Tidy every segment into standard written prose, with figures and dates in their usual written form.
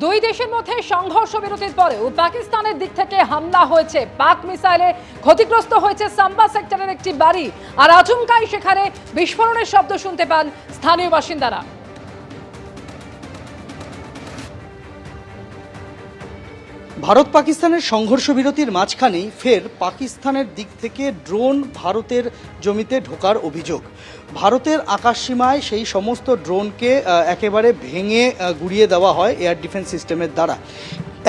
দুই দেশের মধ্যে সংঘর্ষ বিরতির পরেও পাকিস্তানের দিক থেকে হামলা হয়েছে। পাক মিসাইলে ক্ষতিগ্রস্ত হয়েছে সাম্বা সেক্টরের একটি বাড়ি, আর আচমকাই সেখানে বিস্ফোরণের শব্দ শুনতে পান স্থানীয় বাসিন্দারা। ভারত পাকিস্তানের সংঘর্ষ বিরতির মাঝখানেই ফের পাকিস্তানের দিক থেকে ড্রোন ভারতের জমিতে ঢোকার অভিযোগ। ভারতের আকাশসীমায় সেই সমস্ত ড্রোনকে একেবারে ভেঙে গুড়িয়ে দেওয়া হয় এয়ার ডিফেন্স সিস্টেমের দ্বারা।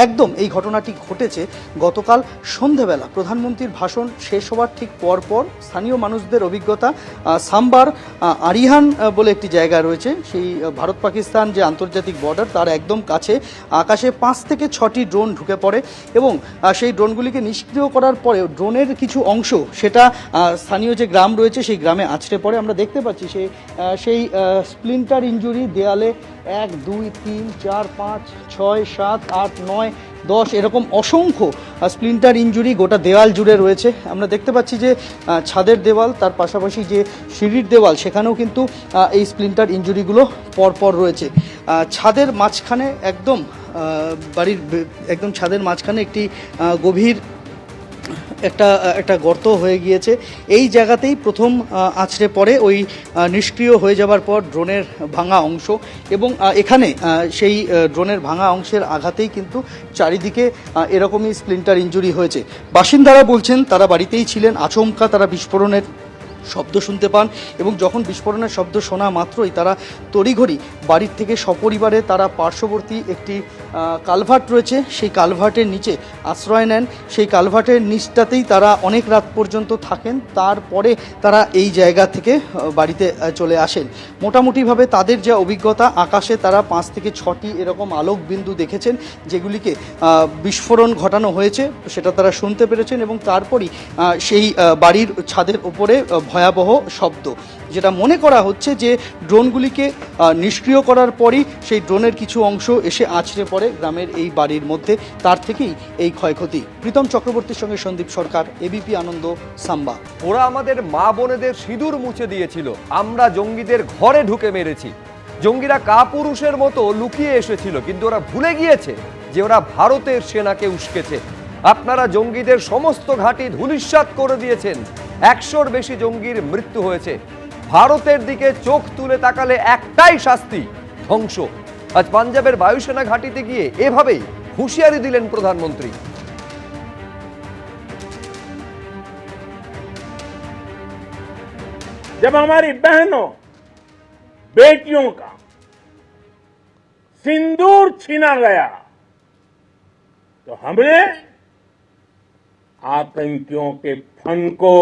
একদম এই ঘটনাটি ঘটেছে গতকাল সন্ধেবেলা। প্রধানমন্ত্রীর ভাষণ শেষ হওয়ার ঠিক পরপর স্থানীয় মানুষদের অভিজ্ঞতা, সাম্বার আরিহান বলে একটি জায়গা রয়েছে, সেই ভারত পাকিস্তান যে আন্তর্জাতিক বর্ডার তার একদম কাছে আকাশে 5 থেকে 6টি ড্রোন ঢুকে পড়ে এবং সেই ড্রোনগুলিকে নিষ্ক্রিয় করার পরে ড্রোনের কিছু অংশ সেটা স্থানীয় যে গ্রাম রয়েছে সেই গ্রামে আছড়ে পড়ে। আমরা দেখতে পাচ্ছি সেই স্প্লিন্টার ইঞ্জুরি দেয়ালে 1 2 3 4 5 6 7 8 9 10 এরকম অসংখ্য স্প্লিন্টার ইঞ্জুরি গোটা দেওয়াল জুড়ে রয়েছে। আমরা দেখতে পাচ্ছি যে ছাদের দেওয়াল, তার পাশাপাশি যে সিঁড়ির দেওয়াল, সেখানেও কিন্তু এই স্প্লিন্টার ইঞ্জুরিগুলো পরপর রয়েছে। ছাদের মাঝখানে একদম বাড়ির একদম ছাদের মাঝখানে একটি গভীর একটা গর্ত হয়ে গিয়েছে। এই জায়গাতেই প্রথম আছড়ে পড়ে ওই নিষ্ক্রিয় হয়ে যাওয়ার পর ড্রোনের ভাঙা অংশ, এবং এখানে সেই ড্রোনের ভাঙা অংশের আঘাতেই কিন্তু চারিদিকে এরকমই স্প্লিন্টার ইঞ্জুরি হয়েছে। বাসিন্দারা বলছেন তারা বাড়িতেই ছিলেন, আচমকা তারা বিস্ফোরণের শব্দ শুনতে পান এবং যখন বিস্ফোরণের শব্দ শোনা মাত্রই তারা তড়িঘড়ি বাড়ির থেকে সপরিবারে তারা পার্শ্ববর্তী একটি কালভার্ট রয়েছে সেই কালভার্টের নিচে আশ্রয় নেন। সেই কালভার্টের নিচটাতেই তারা অনেক রাত পর্যন্ত থাকেন, তারপরে তারা এই জায়গা থেকে বাড়িতে চলে আসেন। মোটামুটিভাবে তাদের যে অভিজ্ঞতা, আকাশে তারা 5 থেকে 6টি এরকম আলোক বিন্দু দেখেছেন যেগুলিকে বিস্ফোরণ ঘটানো হয়েছে, সেটা তারা শুনতে পেরেছেন এবং তারপরই সেই বাড়ির ছাদের ওপরে ভয়াবহ শব্দ, যেটা মনে করা হচ্ছে যে ড্রোনগুলিকে নিষ্ক্রিয় করার পরই সেই ড্রোনের কিছু অংশ এসে আছড়ে পড়ে গ্রামের এই বাড়ির মধ্যে, তার থেকেই এই ক্ষয়ক্ষতি। প্রীতম চক্রবর্তীর সঙ্গে সন্দীপ সরকার, এবিপি আনন্দ, সাম্বা। ওরা আমাদের মা বোনেদের সিঁদুর মুছে দিয়েছিল, আমরা জঙ্গিদের ঘরে ঢুকে মেরেছি। জঙ্গিরা কাপুরুষের মতো লুকিয়ে এসেছিল, কিন্তু ওরা ভুলে গিয়েছে যে ওরা ভারতের সেনাকে উস্কেছে। আপনারা জঙ্গিদের সমস্ত ঘাঁটি ধূলিসাৎ করে দিয়েছেন। 100-র বেশি জঙ্গির মৃত্যু হয়েছে। ভারতের দিকে চোখ তুলে তাকালে একটাই শাস্তি, ধ্বংস। আজ পাঞ্জাবের বায়ুসেনা ঘাঁটিতে গিয়ে এভাবেই হুঁশিয়ারি দিলেন প্রধানমন্ত্রী। जब हमारी बहनों बेटियों का सिंदूर छीना गया तो हमने आतंकियों के फन को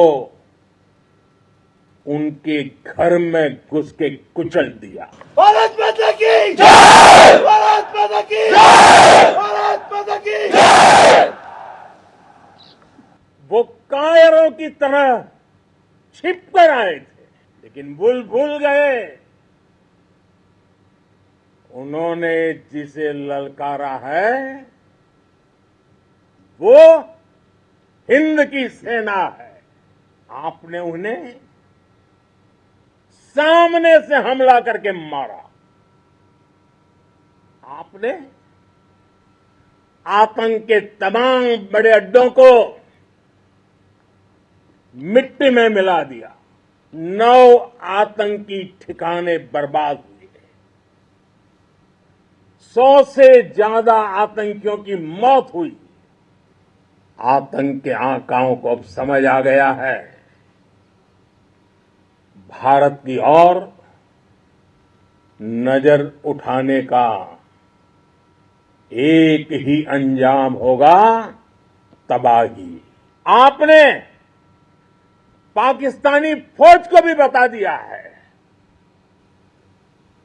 उनके घर में घुस के कुचल दिया। भारत माता की जय! भारत माता की जय! भारत माता की जय! वो कायरों की तरह छिप कर आए थे, लेकिन भूल गए उन्होंने जिसे ललकारा है वो हिंद की सेना है। आपने उन्हें सामने से हमला करके मारा। आपने आतंक के तमाम बड़े अड्डों को मिट्टी में मिला दिया। 9 आतंकी ठिकाने बर्बाद हुए। 100 से ज्यादा आतंकियों की मौत हुई। आतंक के आकाओं को अब समझ आ गया है भारत की ओर नजर उठाने का एक ही अंजाम होगा, तबाही। आपने पाकिस्तानी फौज को भी बता दिया है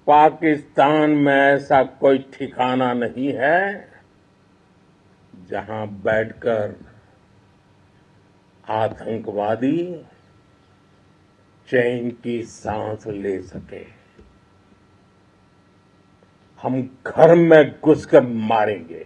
पाकिस्तान में ऐसा कोई ठिकाना नहीं है जहां बैठकर आतंकवादी चैन की सांस ले सके। हम घर में घुसकर मारेंगे।